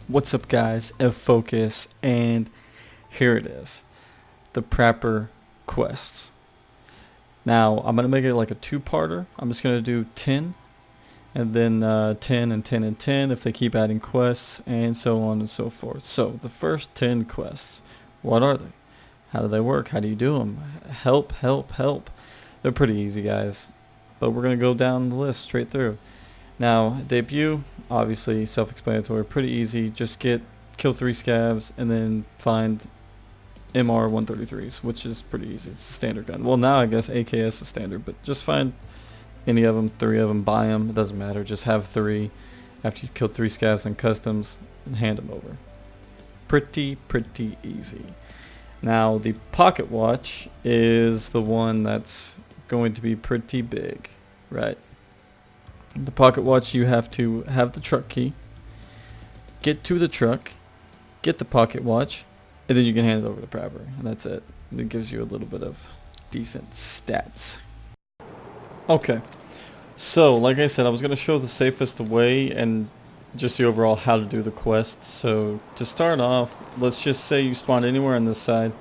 What's up, guys? F Focus, and here it is, the Prapor quests. Now I'm gonna make it like a two-parter. I'm just gonna do 10 and then 10 and 10 and 10 if they keep adding quests, and so on and so forth. So the first 10 quests, what are they? How do they work? How do you do them? Help, help, help. They're pretty easy, guys, but we're gonna go down the list straight through. Now, debut, obviously self-explanatory, pretty easy. Just kill 3 scavs and then find MR 133s, which is pretty easy. It's a standard gun. Well, now I guess AKS is standard, but just find any of them, 3 of them, buy them. It doesn't matter. Just have 3 after you kill 3 scavs and customs and hand them over. Pretty easy. Now, the pocket watch is the one that's going to be pretty big, right? The pocket watch, you have to have the truck key, get to the truck, get the pocket watch, and then you can hand it over to Prapor, and that's it. And it gives you a little bit of decent stats. Okay, so like I said, I was going to show the safest way and just the overall how to do the quest. So to start off, let's just say you spawn anywhere on this side.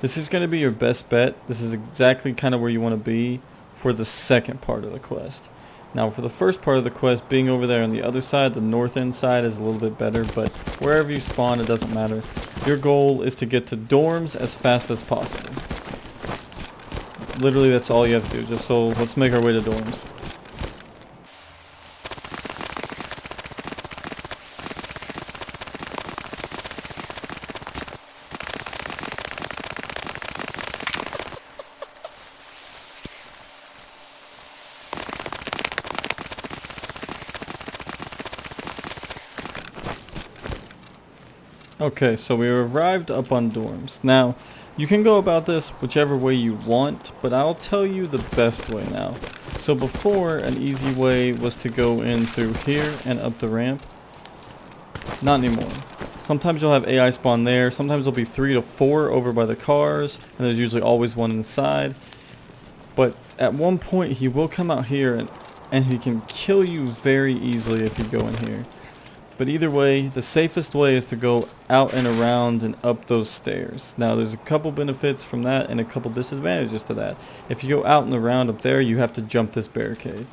This is going to be your best bet. This is exactly kind of where you want to be for the second part of the quest. Now for the first part of the quest, being over there on the other side, the north end side, is a little bit better, but wherever you spawn, it doesn't matter. Your goal is to get to dorms as fast as possible. Literally, that's all you have to do. So let's make our way to dorms. Okay, so we arrived up on dorms. Now, you can go about this whichever way you want, but I'll tell you the best way now. So before, an easy way was to go in through here and up the ramp. Not anymore. Sometimes you'll have AI spawn there, sometimes there'll be 3 to 4 over by the cars, and there's usually always one inside. But at one point, he will come out here and he can kill you very easily if you go in here. But either way, the safest way is to go out and around and up those stairs. Now there's a couple benefits from that and a couple disadvantages to that. If you go out and around up there, you have to jump this barricade.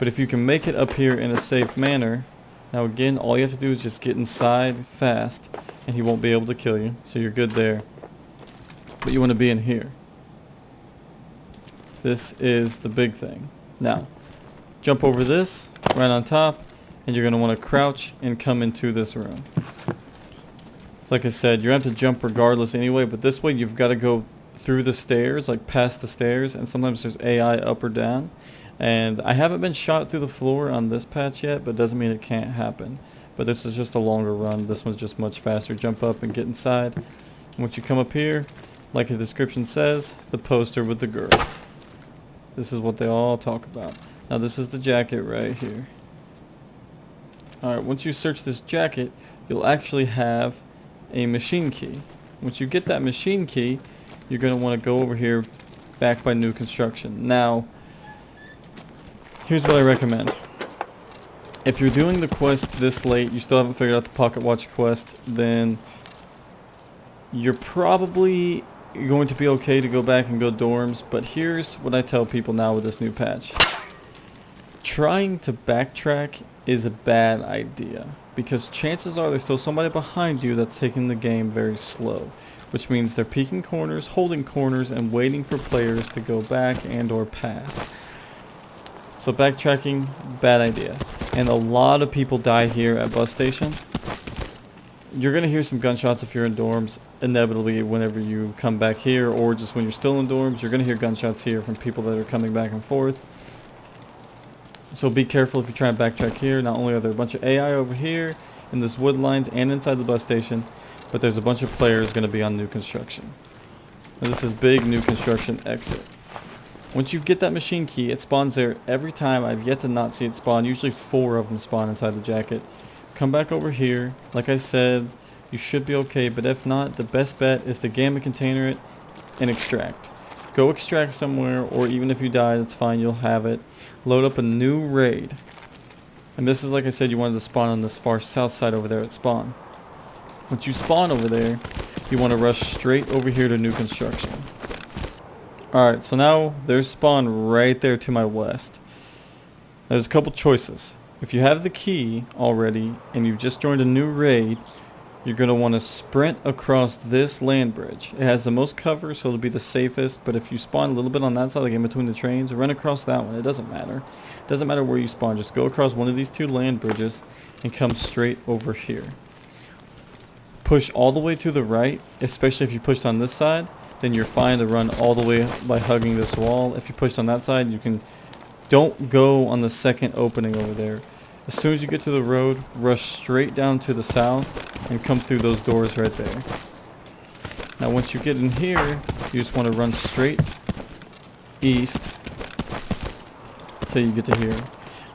But if you can make it up here in a safe manner, now again, all you have to do is just get inside fast and he won't be able to kill you. So you're good there. But you want to be in here. This is the big thing. Now, jump over this, right on top. And you're going to want to crouch and come into this room. So like I said, you have to jump regardless anyway, but this way you've got to go through the stairs, like past the stairs, and sometimes there's AI up or down. And I haven't been shot through the floor on this patch yet, but doesn't mean it can't happen. But this is just a longer run. This one's just much faster. Jump up and get inside. And once you come up here, like the description says, the poster with the girl. This is what they all talk about. Now this is the jacket right here. Alright, once you search this jacket, you'll actually have a machine key. Once you get that machine key, you're going to want to go over here back by new construction. Now, here's what I recommend. If you're doing the quest this late, you still haven't figured out the pocket watch quest, then you're probably going to be okay to go back and go dorms. But here's what I tell people now with this new patch. Trying to backtrack is a bad idea because chances are there's still somebody behind you that's taking the game very slow, which means they're peeking corners, holding corners, and waiting for players to go back and or pass. So backtracking, bad idea. And a lot of people die here at bus station. You're going to hear some gunshots if you're in dorms inevitably whenever you come back here, or just when you're still in dorms, you're going to hear gunshots here from people that are coming back and forth. So be careful if you try and backtrack here. Not only are there a bunch of AI over here in this wood lines and inside the bus station, but there's a bunch of players going to be on new construction. Now this is big new construction exit. Once you get that machine key, it spawns there every time. I've yet to not see it spawn. Usually 4 of them spawn inside the jacket. Come back over here. Like I said, you should be okay, but if not, the best bet is to gamma container it and extract. Go extract somewhere, or even if you die, that's fine, you'll have it. Load up a new raid. And this is, like I said, you wanted to spawn on this far south side over there at spawn. Once you spawn over there, you want to rush straight over here to new construction. Alright, so now there's spawn right there to my west. There's a couple choices. If you have the key already and you've just joined a new raid, you're going to want to sprint across this land bridge. It has the most cover, so it'll be the safest, but if you spawn a little bit on that side, like in between the trains, run across that one. It doesn't matter. It doesn't matter where you spawn. Just go across one of these two land bridges and come straight over here. Push all the way to the right, especially if you pushed on this side, then you're fine to run all the way by hugging this wall. If you pushed on that side, you can... Don't go on the second opening over there. As soon as you get to the road, rush straight down to the south and come through those doors right there. Now once you get in here, you just want to run straight east till you get to here.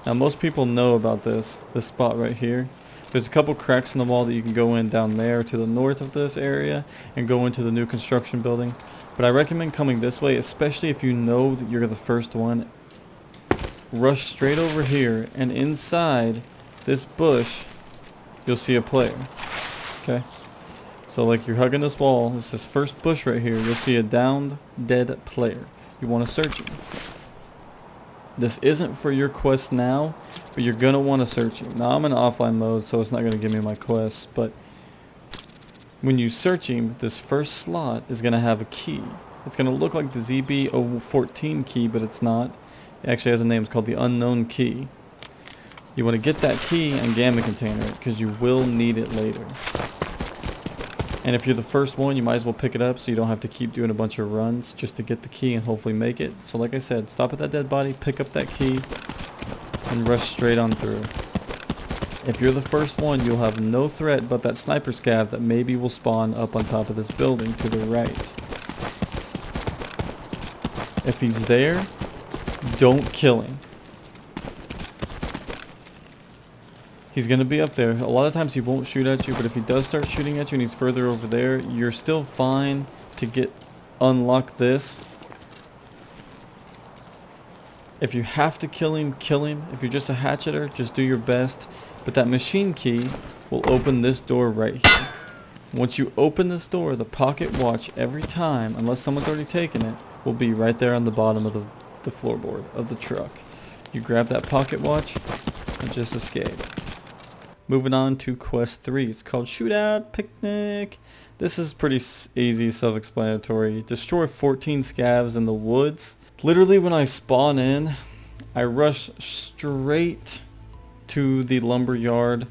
Now most people know about this spot right here. There's a couple cracks in the wall that you can go in down there to the north of this area and go into the new construction building. But I recommend coming this way, especially if you know that you're the first one. Rush straight over here, and inside this bush you'll see a player. Okay, so like you're hugging this wall, it's this first bush right here, you'll see a downed dead player. You want to search him. This isn't for your quest now, but you're gonna want to search him. Now I'm in offline mode, so it's not gonna give me my quests, but when you search him, this first slot is gonna have a key. It's gonna look like the ZB014 key, but it's not. It actually has a name. It's called the unknown key. You want to get that key and gamma container it, because you will need it later. And if you're the first one, you might as well pick it up so you don't have to keep doing a bunch of runs just to get the key and hopefully make it. So like I said, stop at that dead body, pick up that key, and rush straight on through. If you're the first one, you'll have no threat but that sniper scav that maybe will spawn up on top of this building to the right. If he's there, don't kill him. He's going to be up there. A lot of times he won't shoot at you, but if he does start shooting at you and he's further over there, you're still fine to unlock this. If you have to kill him, kill him. If you're just a hatcheter, just do your best. But that machine key will open this door right here. Once you open this door, the pocket watch every time, unless someone's already taken it, will be right there on the bottom of the floorboard of the truck. You grab that pocket watch and just escape. Moving on to quest 3. It's called Shootout Picnic. This is pretty easy, self-explanatory. Destroy 14 scavs in the woods. Literally when I spawn in, I rush straight to the lumber yard,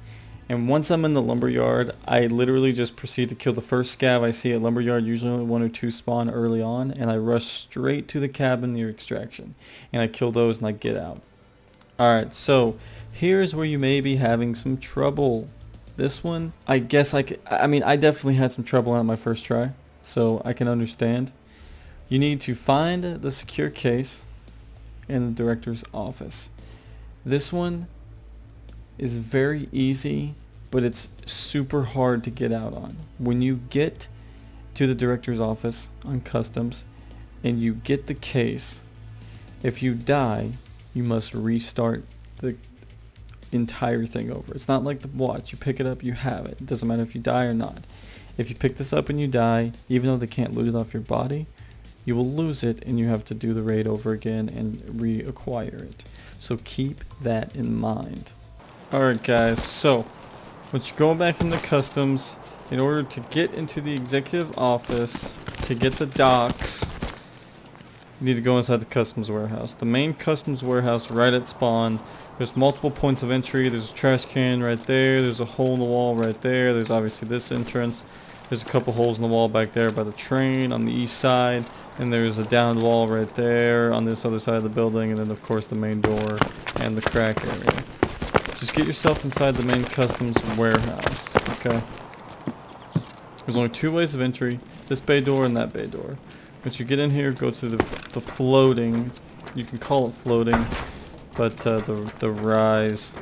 and once I'm in the lumber yard, I literally just proceed to kill the first scav I see at lumber yard. Usually only 1 or 2 spawn early on, and I rush straight to the cabin near extraction, and I kill those and I get out. Alright, so here's where you may be having some trouble. This one, I guess I definitely had some trouble on my first try, so I can understand. You need to find the secure case in the director's office. This one is very easy, but it's super hard to get out on. When you get to the director's office on customs and you get the case, if you die, you must restart the entire thing over. It's not like the watch. You pick it up, you have it. It doesn't matter if you die or not. If you pick this up and you die, even though they can't loot it off your body, you will lose it and you have to do the raid over again and reacquire it. So keep that in mind. Alright guys, so once you go back into customs, in order to get into the executive office, to get the docs, you need to go inside the customs warehouse. The main customs warehouse right at spawn. There's multiple points of entry. There's a trash can right there. There's a hole in the wall right there. There's obviously this entrance. There's a couple holes in the wall back there by the train on the east side. And there's a downed wall right there on this other side of the building. And then of course the main door and the crack area. Just get yourself inside the main customs warehouse, okay? There's only 2 ways of entry, this bay door and that bay door. Once you get in here, go to the floating, you can call it floating, but the rise.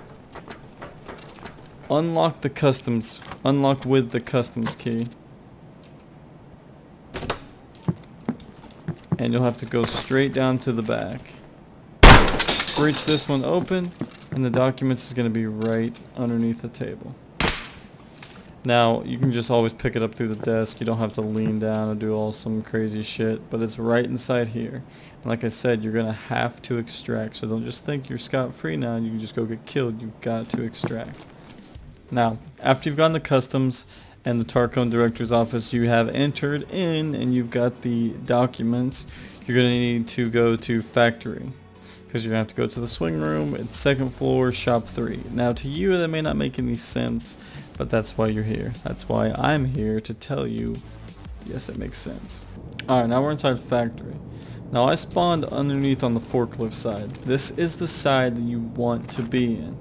Unlock the customs, unlock with the customs key. And you'll have to go straight down to the back. Breach this one open, and the documents is going to be right underneath the table. Now, you can just always pick it up through the desk. You don't have to lean down and do all some crazy shit, but it's right inside here. And like I said, you're going to have to extract, so don't just think you're scot-free now and you can just go get killed. You've got to extract. Now, after you've gone to customs and the Tarkov director's office, you have entered in and you've got the documents, you're going to need to go to factory. Because you're going to have to go to the swing room. It's second floor, shop 3. Now to you that may not make any sense, but that's why you're here. That's why I'm here to tell you, yes, it makes sense. Alright, now we're inside factory. Now I spawned underneath on the forklift side. This is the side that you want to be in.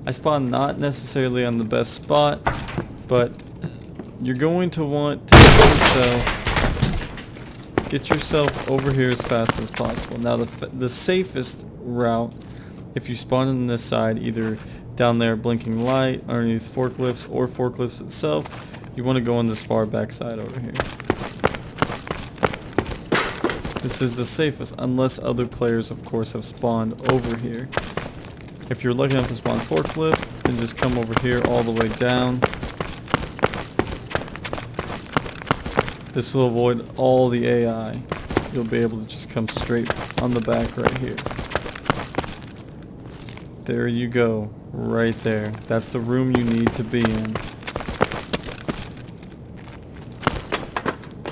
I spawned not necessarily on the best spot, but you're going to want to get yourself over here as fast as possible. Now the safest route, if you spawn on this side, either down there blinking light underneath forklifts or forklifts itself, you want to go on this far back side over here. This is the safest, unless other players of course have spawned over here. If you're lucky enough to spawn forklifts, then just come over here all the way down. This will avoid all the AI. You'll be able to just come straight on the back right here. There you go, right there. That's the room you need to be in.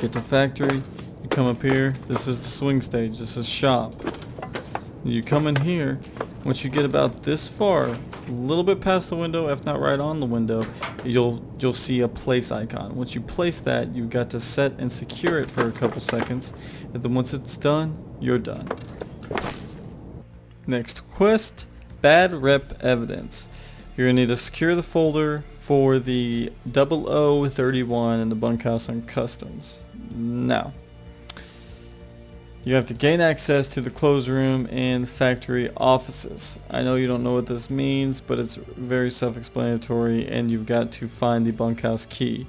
Get to factory, you come up here, this is the swing stage, this is shop. You come in here, once you get about this far, a little bit past the window, if not right on the window, you'll see a place icon. Once you place that, you've got to set and secure it for a couple seconds, and then once it's done, you're done. Next quest, bad rep evidence. You're going to need to secure the folder for the 0031 in the bunkhouse on customs. Now, you have to gain access to the clothes room and factory offices. I know you don't know what this means, but it's very self-explanatory, and you've got to find the bunkhouse key.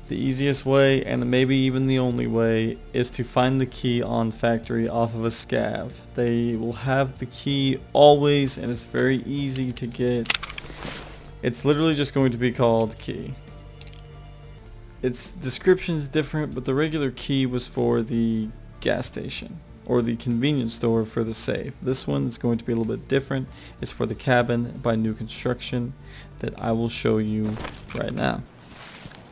The easiest way, and maybe even the only way, is to find the key on factory off of a scav. They will have the key always, and it's very easy to get. It's literally just going to be called key. Its description is different, but the regular key was for the gas station or the convenience store for the safe. This one is going to be a little bit different. It's for the cabin by new construction that I will show you right now.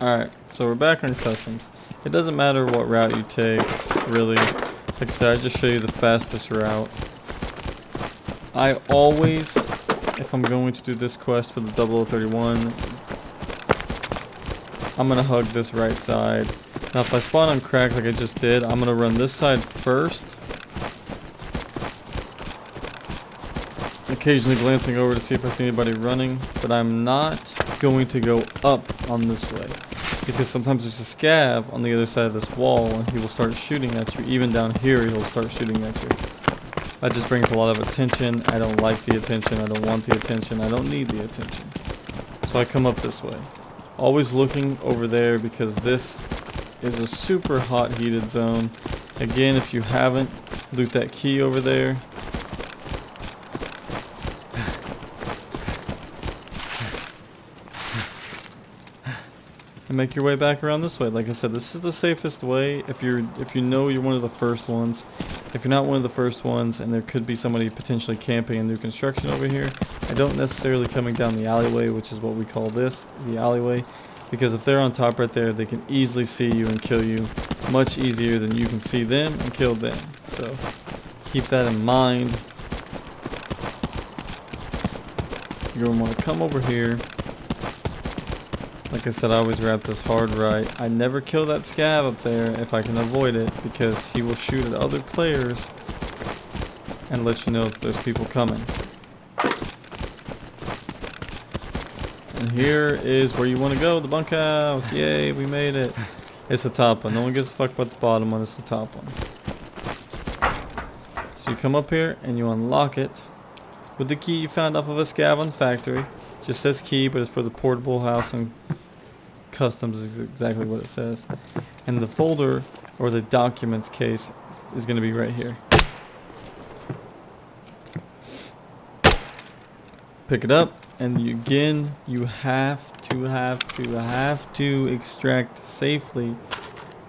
Alright, so we're back on customs. It doesn't matter what route you take, really. Like I said, I just show you the fastest route. I always, if I'm going to do this quest for the 0031, I'm going to hug this right side. Now if I spawn on crack like I just did, I'm going to run this side first. Occasionally glancing over to see if I see anybody running, but I'm not going to go up on this way. Because sometimes there's a scav on the other side of this wall and he will start shooting at you. Even down here he'll start shooting at you. That just brings a lot of attention. I don't like the attention. I don't want the attention. I don't need the attention. So I come up this way. Always looking over there because this is a super hot heated zone. Again, if you haven't, loot that key over there. And make your way back around this way. Like I said, this is the safest way if you know you're one of the first ones. If you're not one of the first ones and there could be somebody potentially camping in new construction over here, I don't necessarily coming down the alleyway, which is what we call this, the alleyway, because if they're on top right there, they can easily see you and kill you much easier than you can see them and kill them. So keep that in mind. You're going to want to come over here. Like I said, I always wrap this hard right. I never kill that scav up there if I can avoid it, because he will shoot at other players and let you know if there's people coming. And here is where you want to go, the bunkhouse. Yay, we made it. It's the top one. No one gives a fuck about the bottom one, it's the top one. So you come up here and you unlock it with the key you found off of a scav on factory. It just says key, but it's for the portable house and customs is exactly what it says. And the folder or the documents case is going to be right here. Pick it up, And again, you have to extract safely,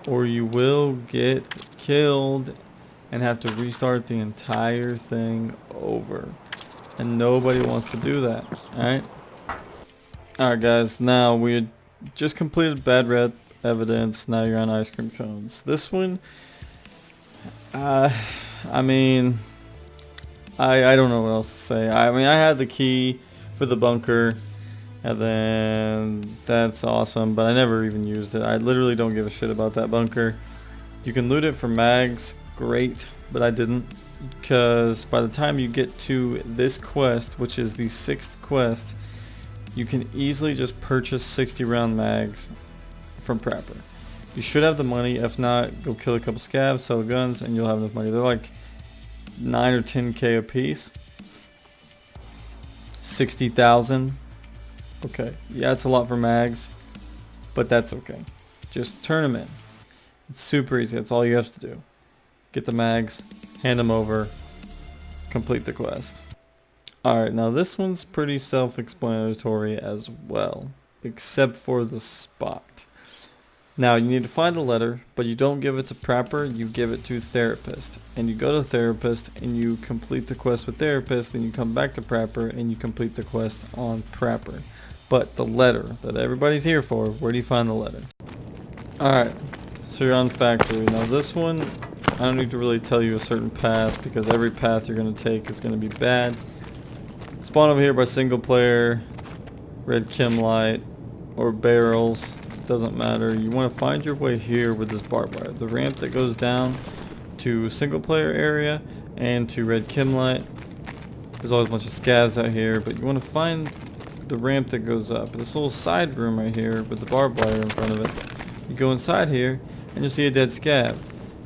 or you will get killed and have to restart the entire thing over. And nobody wants to do that, alright? Alright guys, now we just completed bad red evidence, now you're on ice cream cones. This one, I mean, I don't know what else to say. I mean, I had the key for the bunker, and then that's awesome, but I never even used it. I literally don't give a shit about that bunker. You can loot it for mags, great, but I didn't, because by the time you get to this quest, which is the 6th quest, you can easily just purchase 60 round mags from Prapor. You should have the money. If not, go kill a couple scavs, sell guns, and you'll have enough money. They're like 9 or 10k a piece. 60,000. Okay, yeah, it's a lot for mags, but that's okay. Just turn them in. It's super easy. That's all you have to do. Get the mags, hand them over, complete the quest. Alright, now this one's pretty self-explanatory as well, except for the spot. Now you need to find a letter, but you don't give it to Prapor, you give it to Therapist. And you go to Therapist and you complete the quest with Therapist, then you come back to Prapor and you complete the quest on Prapor. But the letter that everybody's here for, where do you find the letter? Alright, so you're on Factory. Now this one, I don't need to really tell you a certain path, because every path you're going to take is going to be bad. Spawn over here by single player, red chem light, or barrels, doesn't matter. You want to find your way here with this barbed wire. The ramp that goes down to single player area and to red chem light. There's always a bunch of scavs out here, but you want to find the ramp that goes up. This little side room right here with the barbed wire in front of it. You go inside here and you'll see a dead scav.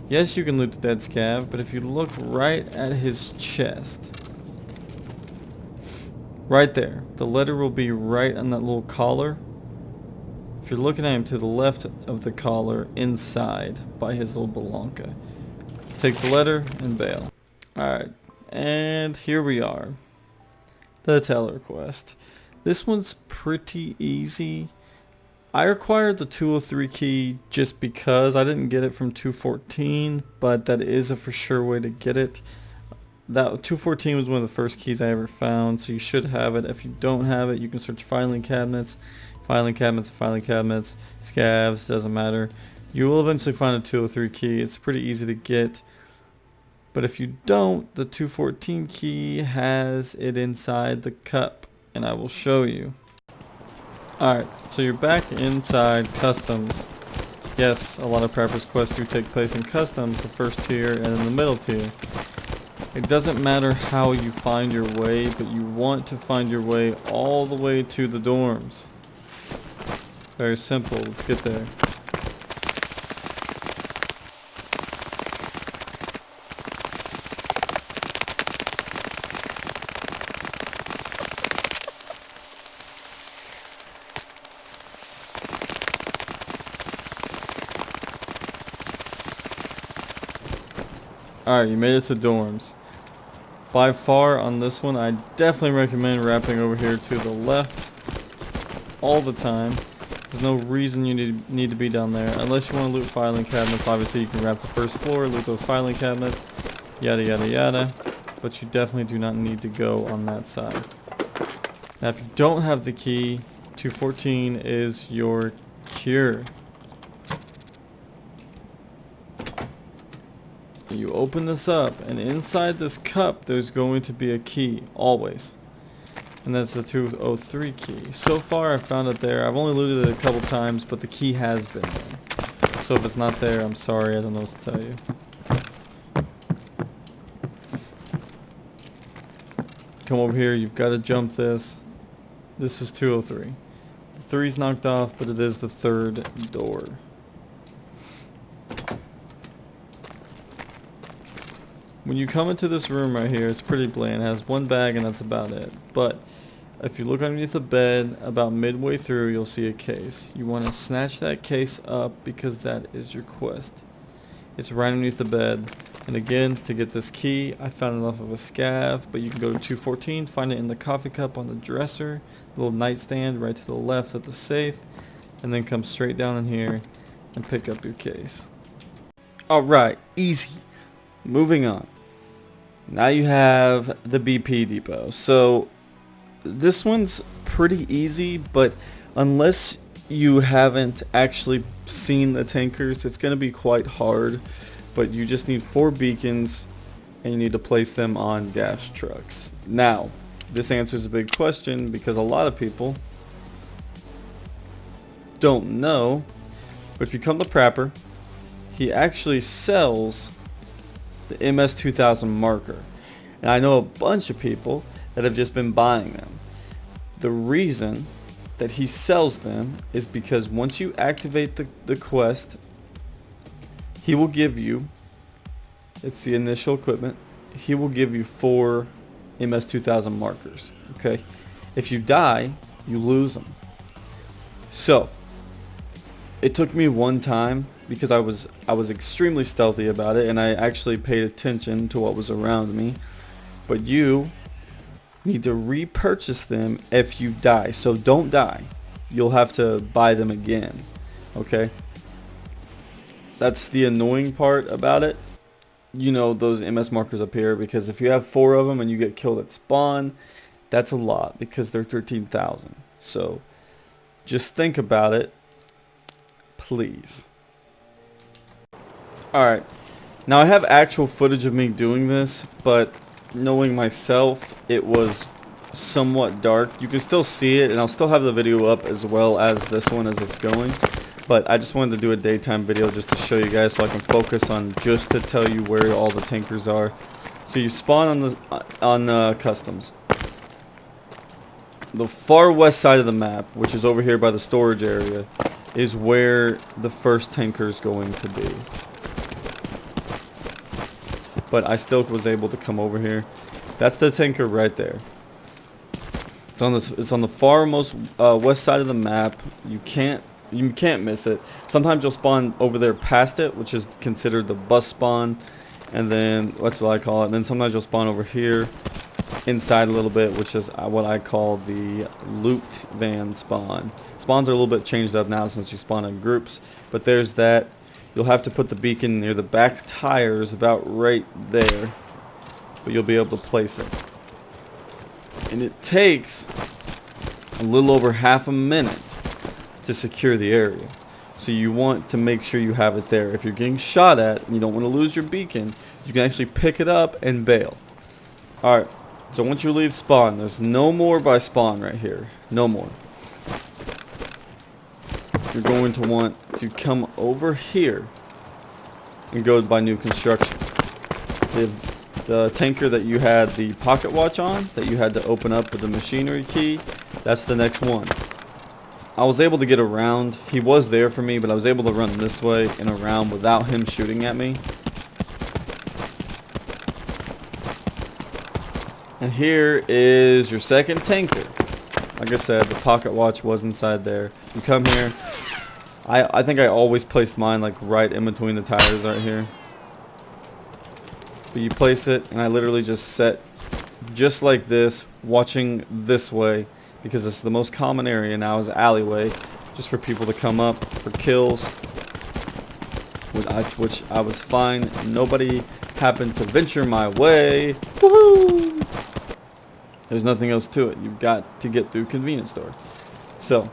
Yes, you can loot the dead scav, but if you look right at his chest, right there, the letter will be right on that little collar. If you're looking at him to the left of the collar, inside by his little balanca. Take the letter and bail. Alright, and here we are. The teller quest. This one's pretty easy. I required the 203 key just because I didn't get it from 214, but that is a for sure way to get it. That 214 was one of the first keys I ever found, so you should have it. If you don't have it, you can search filing cabinets, scavs, doesn't matter. You will eventually find a 203 key. It's pretty easy to get. But if you don't, the 214 key has it inside the cup, and I will show you. Alright, so you're back inside customs. Yes, a lot of Prapor's quests do take place in customs, the first tier and in the middle tier. It doesn't matter how you find your way, but you want to find your way all the way to the dorms. Very simple, let's get there. Alright, you made it to dorms. By far on this one, I definitely recommend wrapping over here to the left all the time. There's no reason you need to be down there. Unless you want to loot filing cabinets, obviously you can wrap the first floor, loot those filing cabinets, yada yada yada. But you definitely do not need to go on that side. Now if you don't have the key, 214 is your cure. You open this up, and inside this cup there's going to be a key, always. And that's the 203 key. So far I've found it there. I've only looted it a couple times, but the key has been there. So if it's not there, I'm sorry, I don't know what to tell you. Come over here, you've got to jump this. This is 203. The 3's knocked off, but it is the 3rd door. When you come into this room right here, it's pretty bland. It has one bag and that's about it. But if you look underneath the bed, about midway through, you'll see a case. You want to snatch that case up because that is your quest. It's right underneath the bed. And again, to get this key, I found enough of a scav, but you can go to 214, find it in the coffee cup on the dresser, the little nightstand right to the left of the safe, and then come straight down in here and pick up your case. Alright, easy. Moving on. Now you have the BP depot. So this one's pretty easy, but unless you haven't actually seen the tankers, it's going to be quite hard. But you just need 4 beacons and you need to place them on gas trucks. Now, this answers a big question because a lot of people don't know, but if you come to Prapor, he actually sells the MS-2000 marker. And I know a bunch of people that have just been buying them. The reason that he sells them is because once you activate the quest, he will give you, it's the initial equipment, he will give you 4 MS-2000 markers. Okay, if you die, you lose them. So it took me one time because I was extremely stealthy about it, and I actually paid attention to what was around me. But you need to repurchase them if you die. So don't die. You'll have to buy them again. Okay? That's the annoying part about it. You know, those MS markers up here, because if you have 4 of them and you get killed at spawn, that's a lot because they're 13,000. So just think about it, please. Alright, now I have actual footage of me doing this, but knowing myself, it was somewhat dark. You can still see it, and I'll still have the video up as well as this one as it's going. But I just wanted to do a daytime video just to show you guys so I can focus on just to tell you where all the tankers are. So you spawn on customs. The far west side of the map, which is over here by the storage area, is where the first tanker is going to be. But I still was able to come over here. That's the tanker right there. It's on the farmost west side of the map. You can't miss it. Sometimes you'll spawn over there past it, which is considered the bus spawn, and then that's what I call it. And then sometimes you'll spawn over here inside a little bit, which is what I call the looped van spawn. Spawns are a little bit changed up now since you spawn in groups, but there's that. You'll have to put the beacon near the back tires about right there, but you'll be able to place it. And it takes a little over half a minute to secure the area. So you want to make sure you have it there. If you're getting shot at and you don't want to lose your beacon, you can actually pick it up and bail. Alright, so once you leave spawn, there's no more by spawn right here. No more. You're going to want to come over here and go by new construction. The tanker that you had the pocket watch on, that you had to open up with the machinery key, that's the next one. I was able to get around. He was there for me, but I was able to run this way and around without him shooting at me. And here is your second tanker. Like I said, the pocket watch was inside there. You come here. I think I always placed mine like right in between the tires right here. But you place it, and I literally just set just like this, watching this way, because it's the most common area now is alleyway, just for people to come up for kills, which I was fine. Nobody happened to venture my way. Woohoo! There's nothing else to it. You've got to get through convenience store. So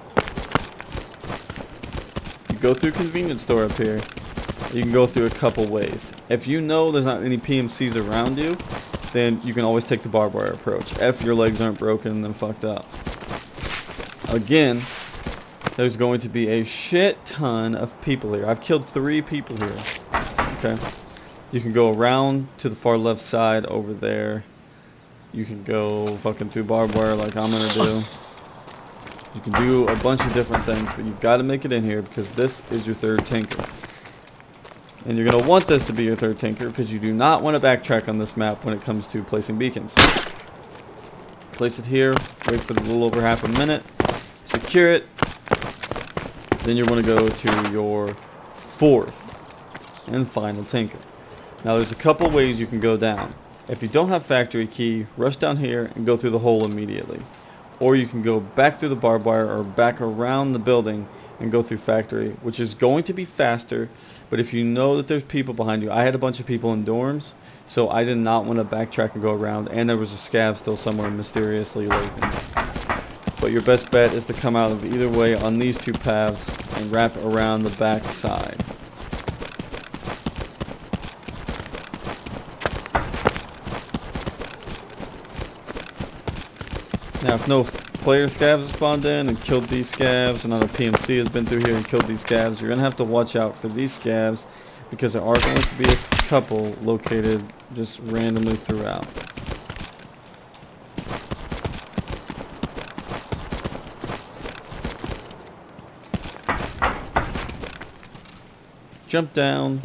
you go through convenience store up here. You can go through a couple ways. If you know there's not any PMCs around you, then you can always take the barbed wire approach. If your legs aren't broken, then fucked up. Again, there's going to be a shit ton of people here. I've killed 3 people here. Okay. You can go around to the far left side over there. You can go fucking through barbed wire like I'm gonna do. You can do a bunch of different things, but you've got to make it in here because this is your third tanker. And you're going to want this to be your third tanker because you do not want to backtrack on this map when it comes to placing beacons. Place it here, wait for a little over half a minute, secure it, then you want to go to your fourth and final tanker. Now there's a couple ways you can go down. If you don't have factory key, rush down here and go through the hole immediately. Or you can go back through the barbed wire or back around the building and go through factory, which is going to be faster. But if you know that there's people behind you, I had a bunch of people in dorms, so I did not want to backtrack and go around, and there was a scav still somewhere mysteriously lurking. But your best bet is to come out of either way on these two paths and wrap around the back side. Now, if no player scavs have spawned in and killed these scavs, or not a PMC has been through here and killed these scavs, you're going to have to watch out for these scavs because there are going to be a couple located just randomly throughout. Jump down.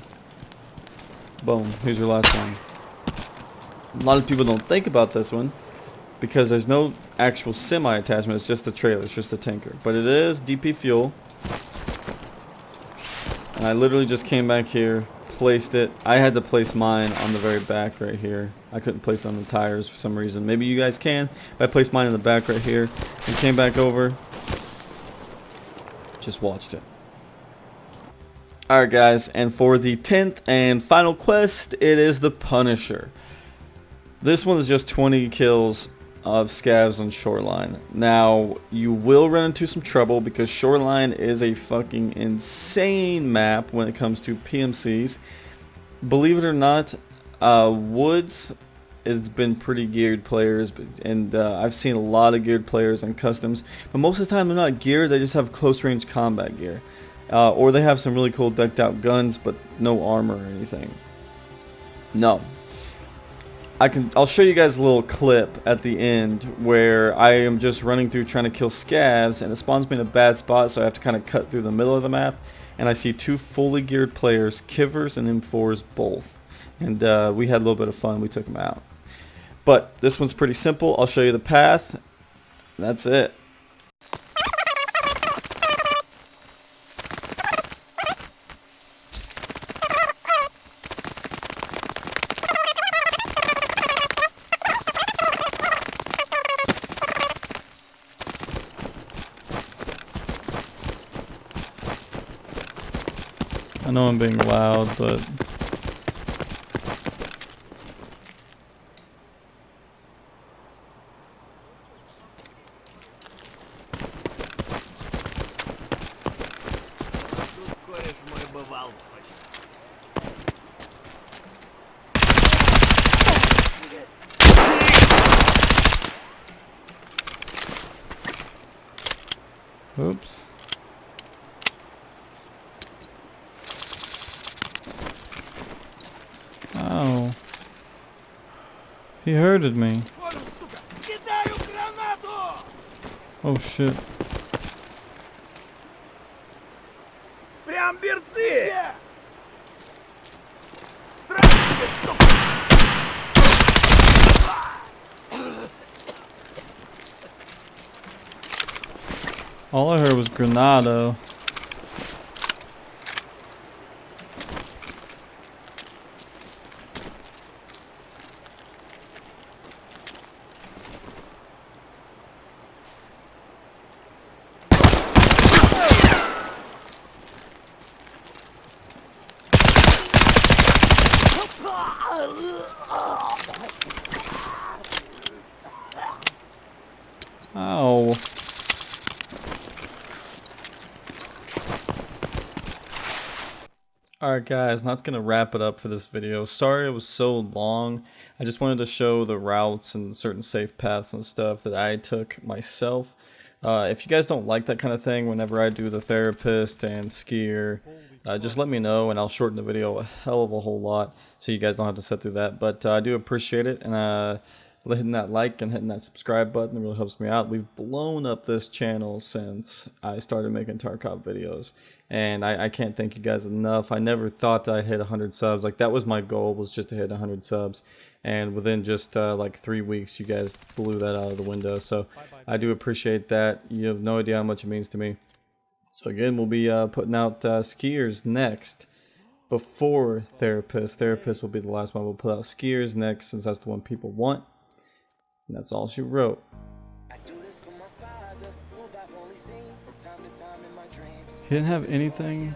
Boom. Here's your last one. A lot of people don't think about this one because there's no actual semi attachment. It's just the trailer. It's just the tanker. But it is DP fuel. And I literally just came back here, placed it. I had to place mine on the very back right here. I couldn't place it on the tires for some reason. Maybe you guys can. But I placed mine in the back right here and came back over. Just watched it. Alright guys, and for the 10th and final quest, it is the Punisher. This one is just 20 kills of scavs on Shoreline. Now, you will run into some trouble because Shoreline is a fucking insane map when it comes to PMCs. Believe it or not, Woods has been pretty geared players, and I've seen a lot of geared players on customs, but most of the time they're not geared, they just have close range combat gear. Or they have some really cool decked out guns, but no armor or anything. No. I'll show you guys a little clip at the end where I am just running through trying to kill scavs, and it spawns me in a bad spot, so I have to kind of cut through the middle of the map, and I see two fully geared players, Kivers and M4s both. And we had a little bit of fun, we took them out. But this one's pretty simple. I'll show you the path. That's it. I know I'm being loud, but oops. Oh. He hurted me. Oh shit. All I heard was Granado. Ow. Alright guys, and that's going to wrap it up for this video. Sorry it was so long. I just wanted to show the routes and certain safe paths and stuff that I took myself. If you guys don't like that kind of thing, whenever I do the therapist and skier, just let me know and I'll shorten the video a hell of a whole lot so you guys don't have to sit through that. But I do appreciate it, and hitting that like and hitting that subscribe button really helps me out. We've blown up this channel since I started making Tarkov videos, and I can't thank you guys enough. I never thought that I'd hit 100 subs. Like, that was my goal, was just to hit 100 subs, and within just like 3 weeks you guys blew that out of the window. So I do appreciate that. You have no idea how much it means to me. So again, we'll be putting out skiers next. before Therapist. Therapist will be the last one. We'll put out Skiers next, since that's the one people want. And that's all she wrote. He didn't have anything.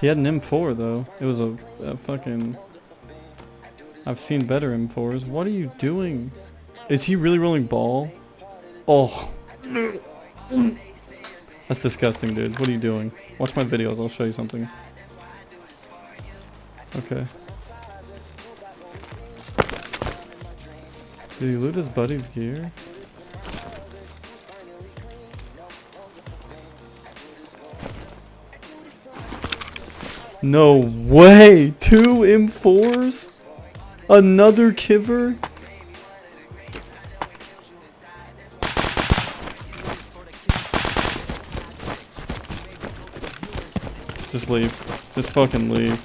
He had an M4 though. It was a fucking... I've seen better M4s. What are you doing? Is he really rolling ball? Oh. That's disgusting, dude. What are you doing? Watch my videos. I'll show you something. Okay. Did he loot his buddy's gear? No way! 2 M4s? Another Kiver? Just leave. Just fucking leave.